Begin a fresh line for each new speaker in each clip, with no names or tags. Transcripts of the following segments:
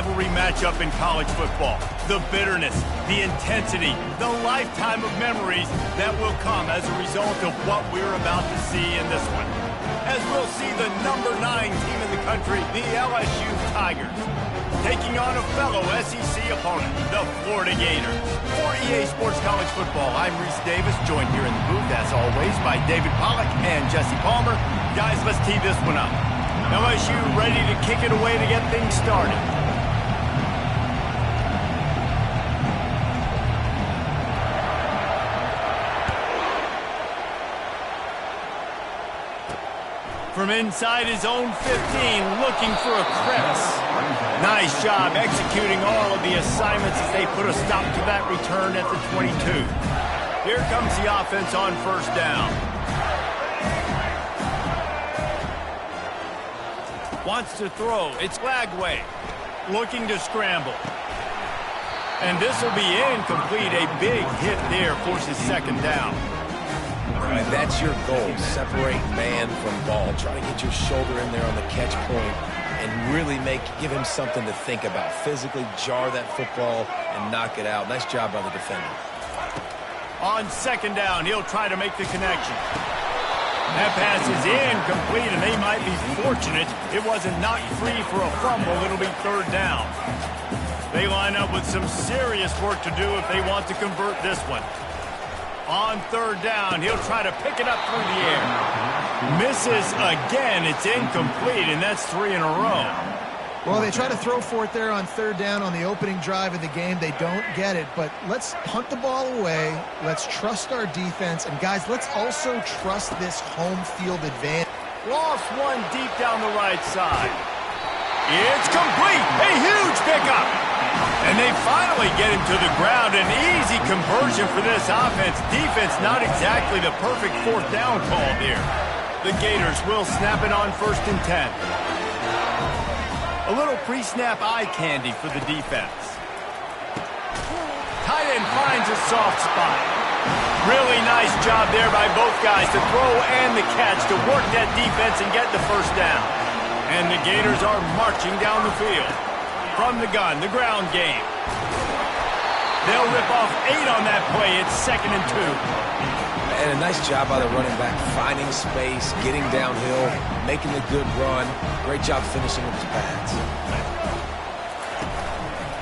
rivalry matchup in college football. The bitterness, the intensity, the lifetime of memories that will come as a result of what we're about to see in this one. As we'll see the number 9 team in the country, the LSU Tigers, taking on a fellow SEC opponent, the Florida Gators. For EA Sports College Football, I'm Reese Davis, joined here in the booth, as always, by David Pollack and Jesse Palmer. Guys, let's tee this one up. LSU ready to kick it away to get things started. From inside his own 15, looking for a crevice. Nice job executing all of the assignments as they put a stop to that return at the 22. Here comes the offense on first down. Wants to throw. It's Lagway. Looking to scramble. And this will be incomplete. A big hit there forces second down.
Right, that's your goal. Separate man from ball. Try to get your shoulder in there on the catch point and really give him something to think about. Physically jar that football and knock it out. Nice job by the defender.
On second down, he'll try to make the connection. That pass is incomplete, and they might be fortunate it wasn't knocked free for a fumble. It'll be third down. They line up with some serious work to do if they want to convert this one. On third down, he'll try to pick it up through the air. Misses again. It's incomplete, and that's 3 in a row.
Well, they try to throw for it there on third down on the opening drive of the game. They don't get it, but let's punt the ball away. Let's trust our defense. And, guys, let's also trust this home field advantage.
Lost one deep down the right side. It's complete. A huge pickup. And they finally get him to the ground. An easy conversion for this offense. Defense not exactly the perfect fourth down call here. The Gators will snap it on 1st and 10. A little pre-snap eye candy for the defense. Tight end finds a soft spot. Really nice job there by both guys to throw and the catch to work that defense and get the first down. And the Gators are marching down the field. From the gun, the ground game. They'll rip off 8 on that play. It's 2nd and 2.
And a nice job by the running back, finding space, getting downhill, making a good run. Great job finishing with his pads.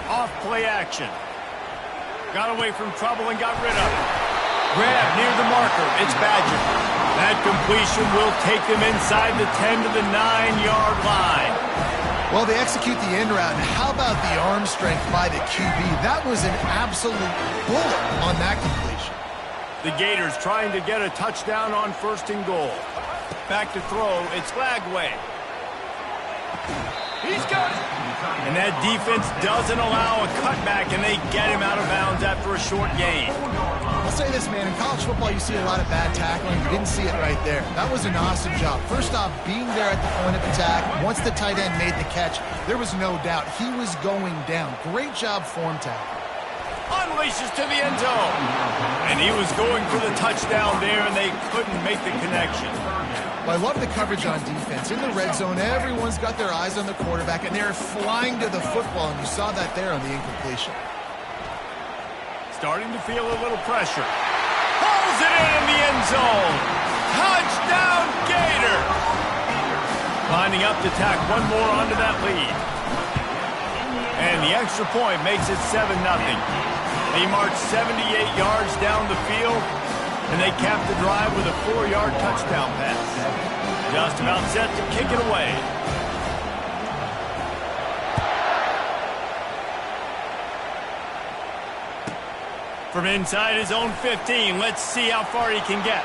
Off play action. Got away from trouble and got rid of it. Grab near the marker. It's Badger. That completion will take them inside the 10 to the 9-yard line.
Well, they execute the end route, and how about the arm strength by the QB? That was an absolute bullet on that completion.
The Gators trying to get a touchdown on 1st and goal. Back to throw, it's Lagway. He's got it. And that defense doesn't allow a cutback, and they get him out of bounds after a short gain.
I'll say this, man. In college football, you see a lot of bad tackling. You didn't see it right there. That was an awesome job. First off, being there at the point of attack. Once the tight end made the catch, there was no doubt he was going down. Great job form tackle.
Unleashes to the end zone. And he was going for the touchdown there, and they couldn't make the connection.
Well, I love the coverage on defense. In the red zone, everyone's got their eyes on the quarterback, and they're flying to the football, and you saw that there on the incompletion.
Starting to feel a little pressure. Pulls it in the end zone. Touchdown, Gator. Lining up to tack one more onto that lead. And the extra point makes it 7-0. They march 78 yards down the field, and they cap the drive with a 4-yard touchdown pass. Just about set to kick it away. From inside his own 15, let's see how far he can get.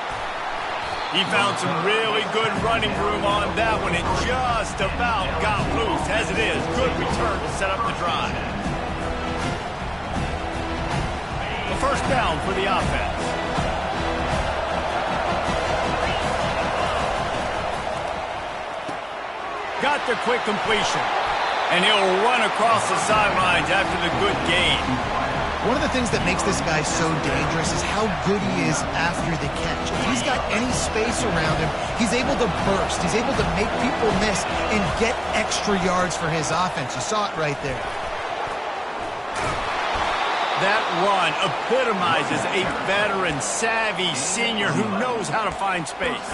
He found some really good running room on that one. It just about got loose. As it is, good return to set up the drive. A first down for the offense. Got the quick completion. And he'll run across the sidelines after the good gain.
One of the things that makes this guy so dangerous is how good he is after the catch. If he's got any space around him, he's able to burst. He's able to make people miss and get extra yards for his offense. You saw it right there.
That run epitomizes a veteran, savvy senior who knows how to find space.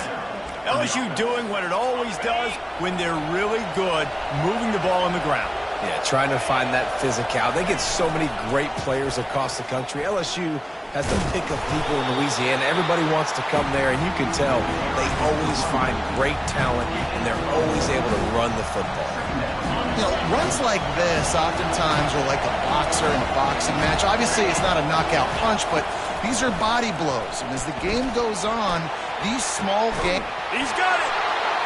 LSU doing what it always does when they're really good, moving the ball on the ground.
Yeah, trying to find that physical. They get so many great players across the country. LSU has the pick of people in Louisiana. Everybody wants to come there, and you can tell they always find great talent, and they're always able to run the football.
You know, runs like this oftentimes are like a boxer in a boxing match. Obviously, it's not a knockout punch, but these are body blows. And as the game goes on, these small games...
He's got it,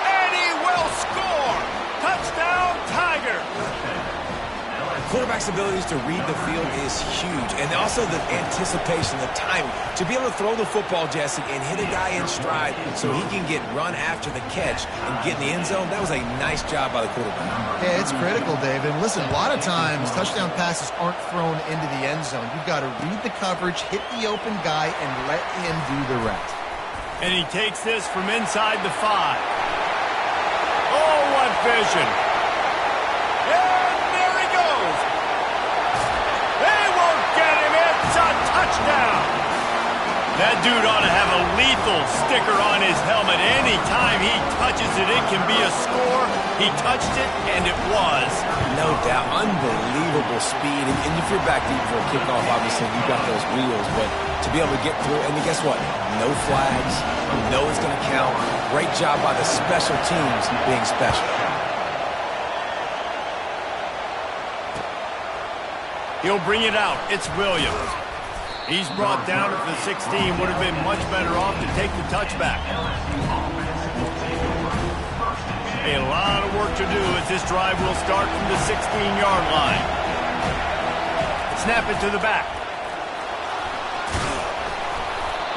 and he will score! Touchdown, Tiger!
Quarterback's abilities to read the field is huge, and also the anticipation, the timing. To be able to throw the football, Jesse, and hit a guy in stride so he can get run after the catch and get in the end zone, that was a nice job by the quarterback.
Yeah, it's critical, David. Listen, a lot of times touchdown passes aren't thrown into the end zone. You've got to read the coverage, hit the open guy, and let him do the rest.
And he takes this from inside the 5. Oh, what vision! And there he goes! They won't get him! It's a touchdown! That dude ought to have a lethal sticker on his helmet. Anytime he touches it, it can be a score. He touched it, and it was.
No doubt. Unbelievable speed. And if you're back deep for a kickoff, obviously you've got those wheels. But to be able to get through, and guess what? No flags. You know it's going to count. Great job by the special teams being special.
He'll bring it out. It's Williams. He's brought down at the 16. Would have been much better off to take the touchback. A lot of work to do as this drive will start from the 16-yard line. Snap it to the back.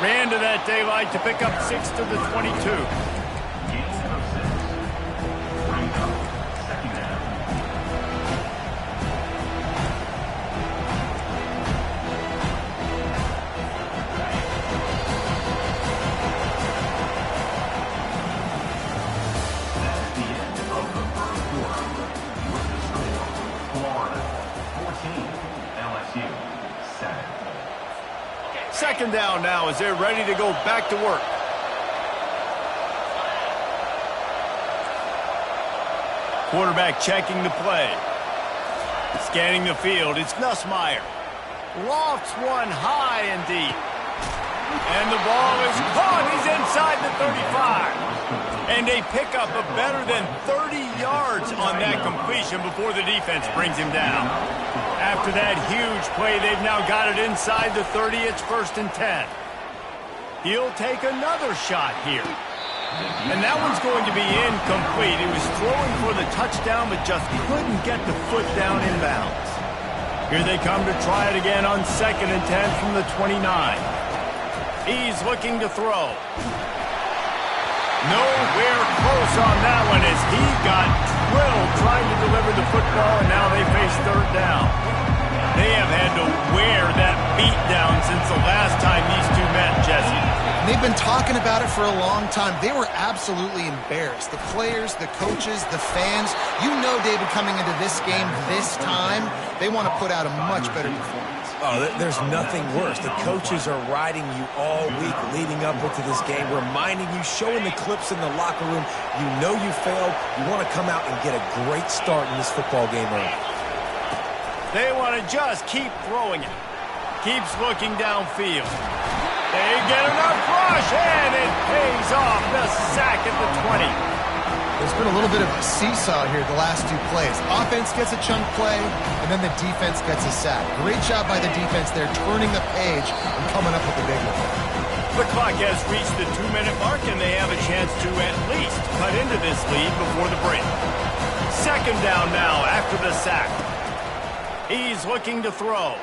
Ran to that daylight to pick up 6 to the 22. Second down now as they're ready to go back to work. Quarterback checking the play. Scanning the field, it's Nussmeier. Lofts one high and deep. And the ball is caught. He's inside the 35. And a pickup of better than 30 yards on that completion before the defense brings him down. After that huge play, they've now got it inside the 30. It's 1st and 10. He'll take another shot here. And that one's going to be incomplete. He was throwing for the touchdown, but just couldn't get the foot down in bounds. Here they come to try it again on 2nd and 10 from the 29. He's looking to throw. Nowhere close on that one as he got drilled trying to deliver the football, and now they face 3rd down. They have had to wear that beat down since the last time these two met, Jesse.
And they've been talking about it for a long time. They were absolutely embarrassed. The players, the coaches, the fans. You know, David, coming into this game this time, they want to put out a much better performance.
Oh, there's nothing worse. The coaches are riding you all week leading up into this game, reminding you, showing the clips in the locker room. You know you failed. You want to come out and get a great start in this football game early.
They want to just keep throwing it. Keeps looking downfield. They get enough rush, and it pays off. The sack at the 20.
There's been a little bit of a seesaw here the last 2 plays. Offense gets a chunk play, and then the defense gets a sack. Great job by the defense there, turning the page and coming up with a big one.
The clock has reached the 2-minute mark, and they have a chance to at least cut into this lead before the break. 2nd down now after the sack. He's looking to throw.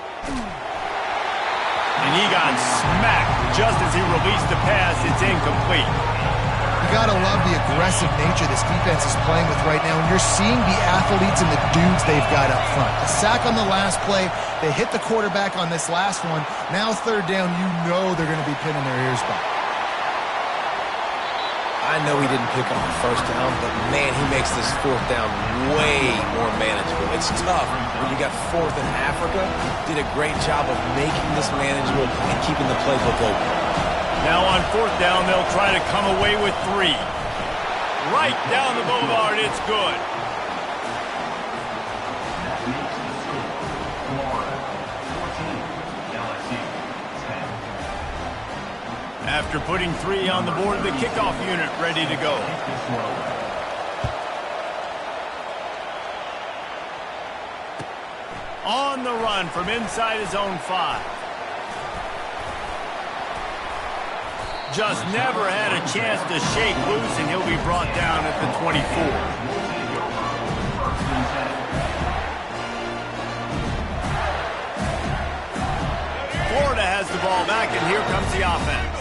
And he got smacked just as he released the pass. It's incomplete.
You got to love the aggressive nature this defense is playing with right now, and you're seeing the athletes and the dudes they've got up front. A sack on the last play. They hit the quarterback on this last one. Now third down, you know they're going to be pinning their ears back.
I know he didn't pick up the first down, but, man, he makes this fourth down way more manageable. It's tough when you got fourth in Africa. Did a great job of making this manageable and keeping the playbook open.
Now on fourth down, they'll try to come away with 3. Right down the boulevard, it's good. After putting 3 on the board, the kickoff unit ready to go. On the run from inside his own 5. Just never had a chance to shake loose, and he'll be brought down at the 24. Florida has the ball back, and here comes the offense.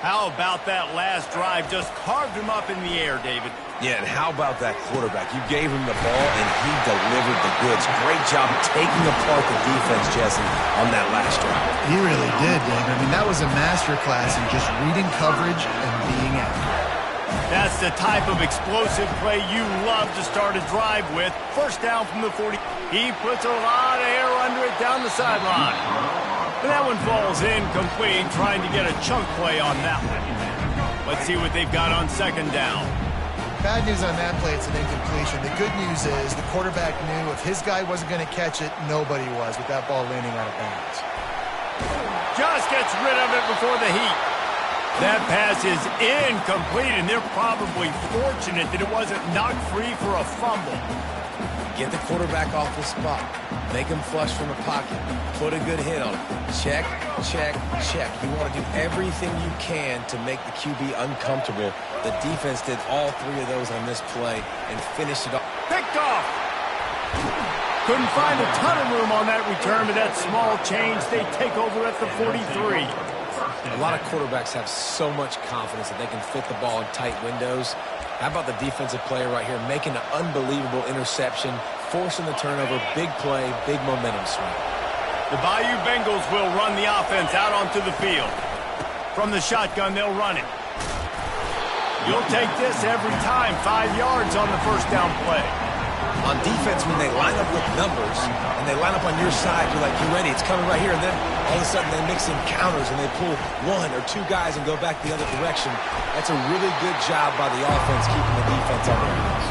How about that last drive? Just carved him up in the air, David.
Yeah, and how about that quarterback? You gave him the ball, and he delivered the goods. Great job taking apart the defense, Jesse, on that last drive.
He really did, Dave. I mean, that was a masterclass in just reading coverage and being accurate.
That's the type of explosive play you love to start a drive with. First down from the 40. He puts a lot of air under it down the sideline. And that one falls incomplete, trying to get a chunk play on that one. Let's see what they've got on second down.
Bad news on that play, it's an incompletion. The good news is the quarterback knew if his guy wasn't going to catch it, nobody was with that ball landing out of bounds.
Just gets rid of it before the heat. That pass is incomplete, and they're probably fortunate that it wasn't knocked free for a fumble.
Get the quarterback off the spot. Make him flush from the pocket. Put a good hit on him. Check, check, check. You want to do everything you can to make the QB uncomfortable. The defense did all 3 of those on this play and finished it off.
Picked off. Couldn't find a ton of room on that return, but that small change, they take over at the 43.
A lot of quarterbacks have so much confidence that they can fit the ball in tight windows. How about the defensive player right here making an unbelievable interception, forcing the turnover, big play, big momentum swing.
The Bayou Bengals will run the offense out onto the field. From the shotgun, they'll run it. You'll take this every time, 5 yards on the first down play.
On defense, when they line up with numbers and they line up on your side, you're like, you're ready, it's coming right here. And then all of a sudden they mix in counters and they pull 1 or 2 guys and go back the other direction. That's a really good job by the offense keeping the defense on their heels.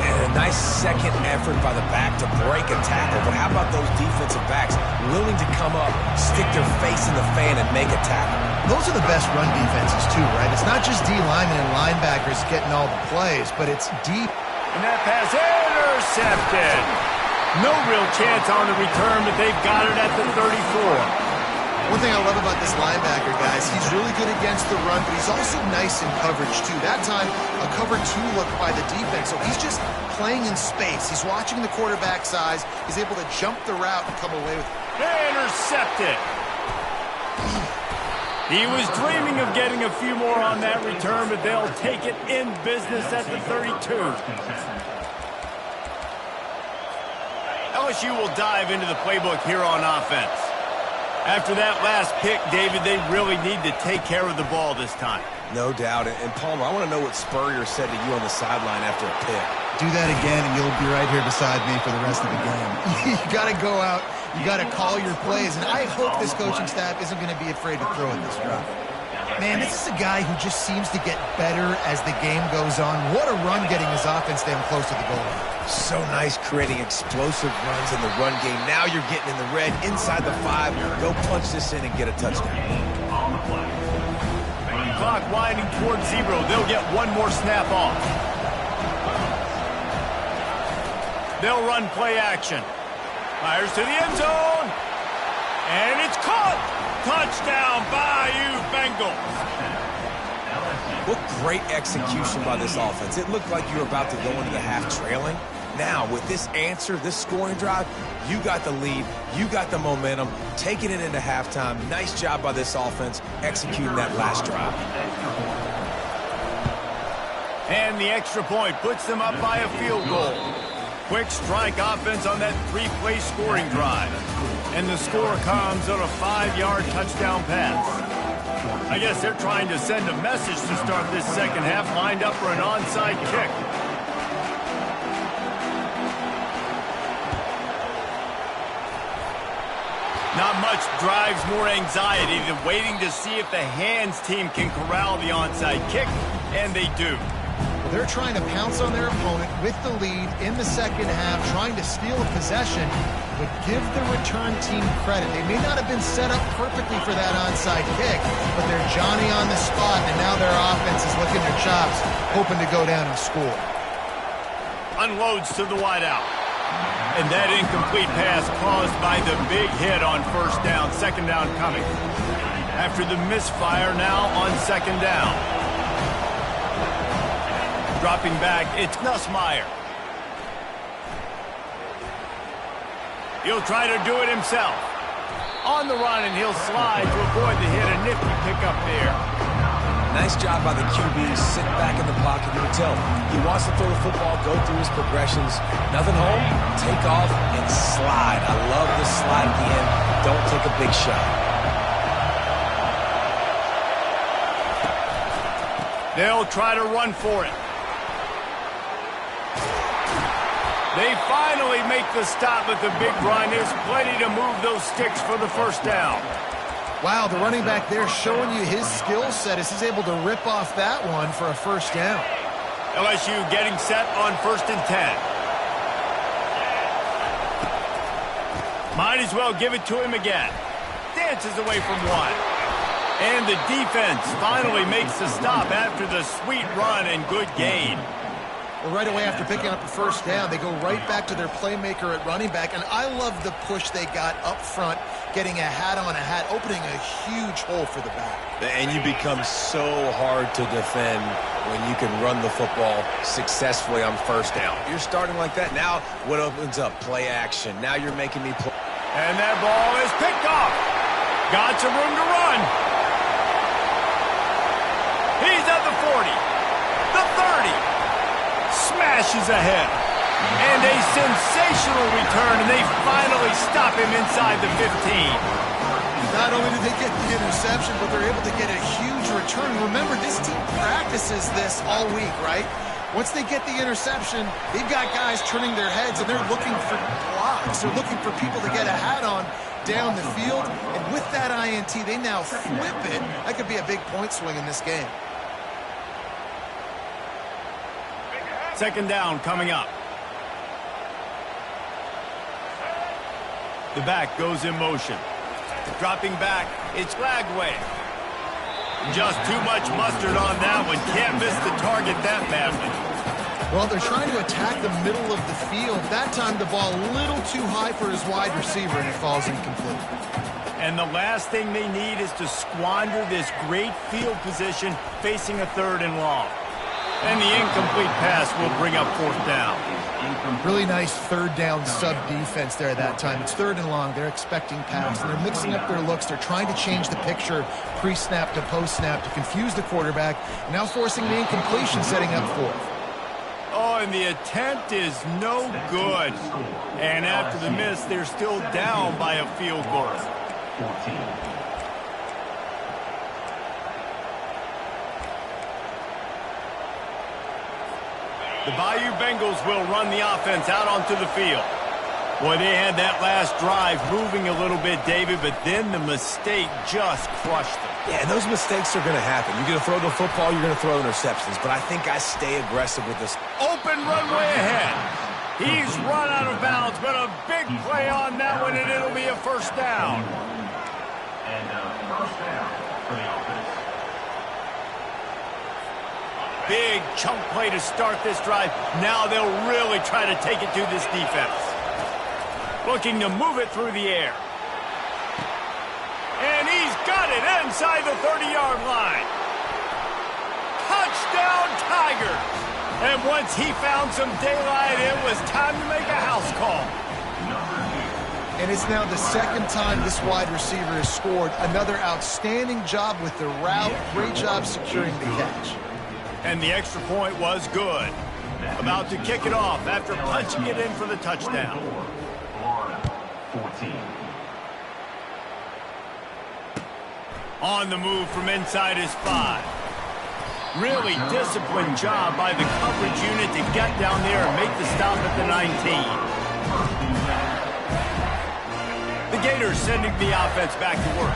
And a nice second effort by the back to break a tackle. But how about those defensive backs willing to come up, stick their face in the fan, and make a tackle?
Those are the best run defenses too, right? It's not just D linemen and linebackers getting all the plays, but it's deep.
And that pass intercepted. No real chance on the return, but they've got it at the 34.
One thing I love about this linebacker, guys, he's really good against the run, but he's also nice in coverage, too. That time, a cover 2 look by the defense, so he's just playing in space. He's watching the quarterback size. He's able to jump the route and come away with it.
Intercepted. He was dreaming of getting a few more on that return, but they'll take it in business at the 32. LSU will dive into the playbook here on offense. After that last pick, David, they really need to take care of the ball this time.
No doubt. And Palmer, I want to know what Spurrier said to you on the sideline after a pick.
Do that again, and you'll be right here beside me for the rest of the game. You got to go out. You got to call your plays, and I hope this coaching staff isn't going to be afraid to throw at this drive. Man, this is a guy who just seems to get better as the game goes on. What a run getting his offense down close to the goal line.
So nice creating explosive runs in the run game. Now you're getting in the red, inside the 5. Go punch this in and get a touchdown.
Clock winding towards 0. They'll get 1 more snap off. They'll run play action. Fires to the end zone. And it's caught. Touchdown, Bayou Bengals.
What great execution by this offense. It looked like you were about to go into the half trailing. Now, with this answer, this scoring drive, you got the lead, you got the momentum, taking it into halftime. Nice job by this offense executing that last drive.
And the extra point puts them up by a field goal. Quick strike offense on that 3-play scoring drive. And the score comes on a 5-yard touchdown pass. I guess they're trying to send a message to start this second half, lined up for an onside kick. Not much drives more anxiety than waiting to see if the hands team can corral the onside kick, and they do.
They're trying to pounce on their opponent with the lead in the second half, trying to steal a possession, but give the return team credit. They may not have been set up perfectly for that onside kick, but they're Johnny on the spot, and now their offense is licking their chops, hoping to go down and score.
Unloads to the wideout. And that incomplete pass caused by the big hit on first down, second down coming. After the misfire, now on second down. Dropping back, it's Nussmeier. He'll try to do it himself. On the run, and he'll slide to avoid the hit. A nifty pickup there.
Nice job by the QB, sitting back in the pocket. You can tell he wants to throw the football, go through his progressions. Nothing home, take off, and slide. I love the slide at the end. Don't take a big shot.
They'll try to run for it. They finally make the stop at the big run. There's plenty to move those sticks for the first down.
Wow, the running back there showing you his skill set as he's able to rip off that one for a first down.
LSU getting set on 1st and 10. Might as well give it to him again. Dances away from one. And the defense finally makes the stop after the sweet run and good gain.
Well, right away after picking up the first down, they go right back to their playmaker at running back. And I love the push they got up front, getting a hat on a hat, opening a huge hole for the back.
And you become so hard to defend when you can run the football successfully on first down. You're starting like that. Now what opens up? Play action. Now you're making me play.
And that ball is picked off. Got some room to run. He's at the 40. The 30. Smashes ahead. And a sensational return, and they finally stop him inside the 15.
Not only did they get the interception, but they're able to get a huge return. Remember, this team practices this all week, right? Once they get the interception, they've got guys turning their heads, and they're looking for blocks. They're looking for people to get a hat on down the field. And with that INT, they now flip it. That could be a big point swing in this game.
Second down coming up. The back goes in motion. Dropping back, it's Lagway. Just too much mustard on that one. Can't miss the target that badly.
Well, they're trying to attack the middle of the field. That time the ball a little too high for his wide receiver, and it falls incomplete.
And the last thing they need is to squander this great field position facing a 3rd and long. And the incomplete pass will bring up 4th down.
Really nice 3rd down sub-defense there that time. It's 3rd and long. They're expecting pass. They're mixing up their looks. They're trying to change the picture pre-snap to post-snap to confuse the quarterback. Now forcing the incompletion, setting up 4th.
Oh, and the attempt is no good. And after the miss, they're still down by a field goal. 14. The Bayou Bengals will run the offense out onto the field. Boy, they had that last drive moving a little bit, David, but then the mistake just crushed them.
Yeah, and those mistakes are going to happen. You're going to throw the football, you're going to throw interceptions, but I think I stay aggressive with this.
Open runway ahead. He's run out of bounds, but a big play on that one, and it'll be a first down.
And first down for the offense.
Big chunk play to start this drive. Now they'll really try to take it to this defense. Looking to move it through the air. And he's got it inside the 30-yard line. Touchdown, Tigers. And once he found some daylight, it was time to make a house call.
And it's now the second time this wide receiver has scored. Another outstanding job with the route. Great job securing the catch.
And the extra point was good. About to kick it off after punching it in for the touchdown.
Florida, 14.
On the move from inside his 5. Really disciplined job by the coverage unit to get down there and make the stop at the 19. The Gators sending the offense back to work.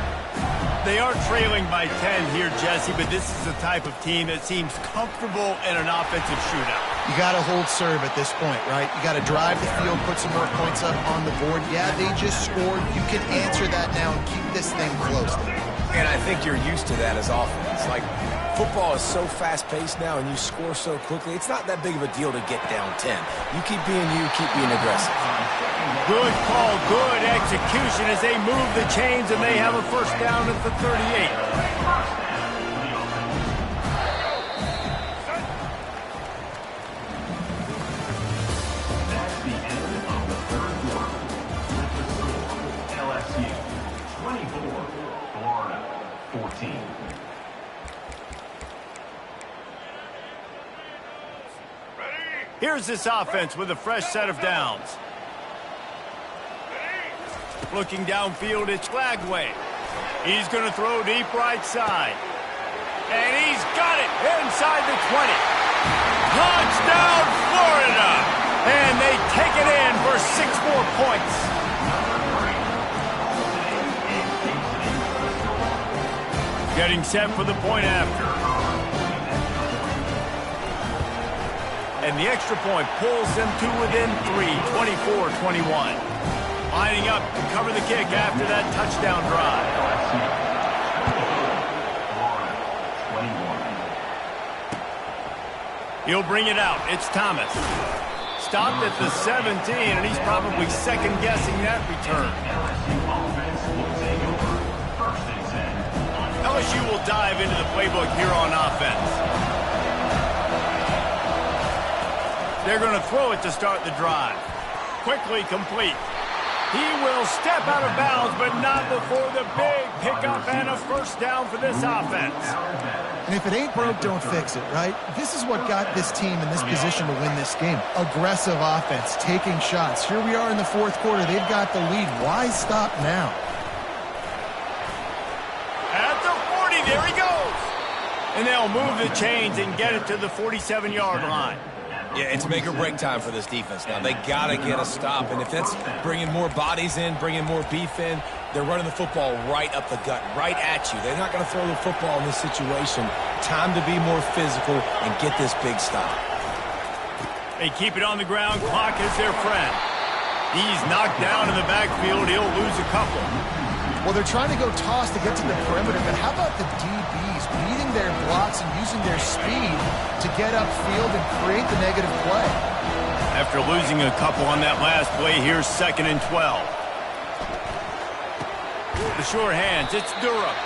They are trailing by 10 here, Jesse, but this is the type of team that seems comfortable in an offensive shootout.
You got to hold serve at this point, right? You got to drive the field, put some more points up on the board. Yeah, they just scored. You can answer that now and keep this thing close.
And I think you're used to that as offense. Like, football is so fast-paced now and you score so quickly, it's not that big of a deal to get down 10. You keep being you, keep being aggressive.
Good call, good execution as they move the chains and they have a first down at the 38. Here's this offense with a fresh set of downs. Looking downfield, it's Lagway. He's going to throw deep right side. And he's got it inside the 20. Touchdown, Florida! And they take it in for 6 more points. Getting set for the point after. And the extra point pulls them to within 3, 24-21. Lining up to cover the kick after that touchdown drive. He'll bring it out. It's Thomas. Stopped at the 17, and he's probably second-guessing that return. LSU will dive into the playbook here on offense. They're going to throw it to start the drive. Quickly complete. He will step out of bounds, but not before the big pickup and a first down for this offense.
And if it ain't broke, don't fix it, right? This is what got this team in this position to win this game. Aggressive offense, taking shots. Here we are in the fourth quarter. They've got the lead. Why stop now?
At the 40, there he goes. And they'll move the chains and get it to the 47-yard line.
Yeah, it's make or break time for this defense now. They got to get a stop, and if that's bringing more bodies in, bringing more beef in, they're running the football right up the gut, right at you. They're not going to throw the football in this situation. Time to be more physical and get this big stop.
They keep it on the ground. Clock is their friend. He's knocked down in the backfield. He'll lose a couple.
Well, they're trying to go toss to get to the perimeter, but how about the DBs beating their blocks and using their speed to get upfield and create the negative play?
After losing a couple on that last play, here's 2nd and 12. The sure hands, it's Durham.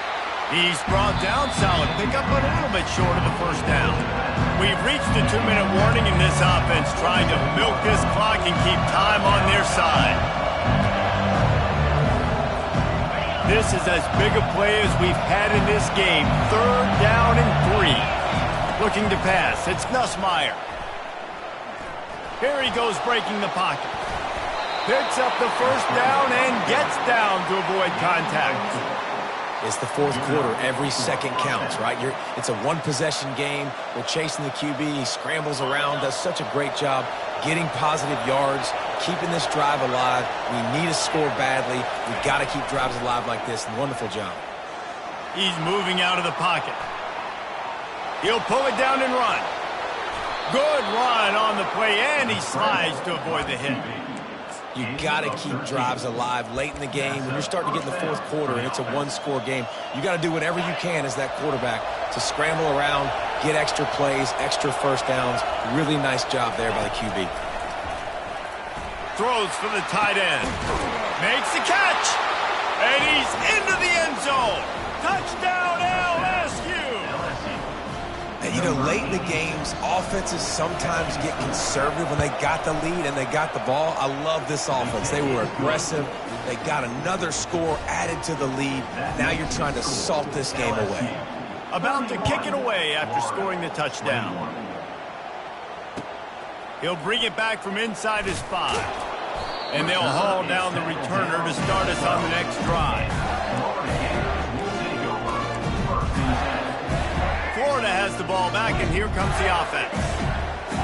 He's brought down, solid pickup, but a little bit short of the first down. We've reached a 2-minute warning in this offense, trying to milk this clock and keep time on their side. This is as big a play as we've had in this game. 3rd down and 3. Looking to pass. It's Nussmeier. Here he goes breaking the pocket. Picks up the first down and gets down to avoid contact.
It's the fourth quarter. Every second counts, right? It's a one-possession game. We're chasing the QB. He scrambles around, does such a great job getting positive yards, keeping this drive alive. We need to score badly. We've got to keep drives alive like this. Wonderful job.
He's moving out of the pocket. He'll pull it down and run. Good run on the play, and he slides to avoid the hit.
You got to keep drives alive late in the game. When you're starting to get in the fourth quarter and it's a one-score game, you got to do whatever you can as that quarterback to scramble around, get extra plays, extra first downs. Really nice job there by the QB.
Throws for the tight end. Makes the catch. And he's into the end zone. Touchdown, LSU.
And, you know, late in the games, offenses sometimes get conservative when they got the lead and they got the ball. I love this offense. They were aggressive. They got another score added to the lead. Now you're trying to salt this game away.
about to kick it away after scoring the touchdown. He'll bring it back from inside his 5. And they'll haul down the returner to start us on the next drive. Florida has the ball back, and here comes the offense.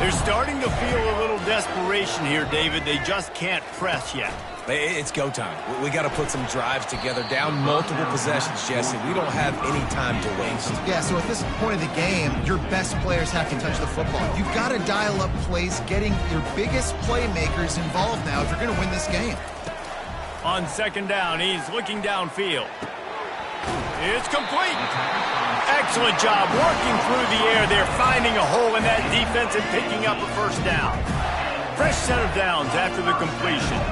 They're starting to feel a little desperation here, David. They just can't press yet.
It's go time. We got to put some drives together, down multiple possessions, Jesse. We don't have any time to waste.
Yeah, so at this point of the game, your best players have to touch the football. You've got to dial up plays, getting your biggest playmakers involved now if you're going to win this game.
On second down, he's looking downfield. It's complete. Excellent job working through the air there, finding a hole in that defense and picking up a first down. Fresh set of downs after the completion.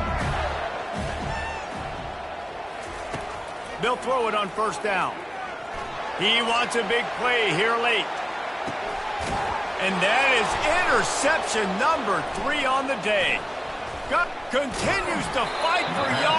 They'll throw it on first down. He wants a big play here late. And that is interception number 3 on the day. Continues to fight for yards.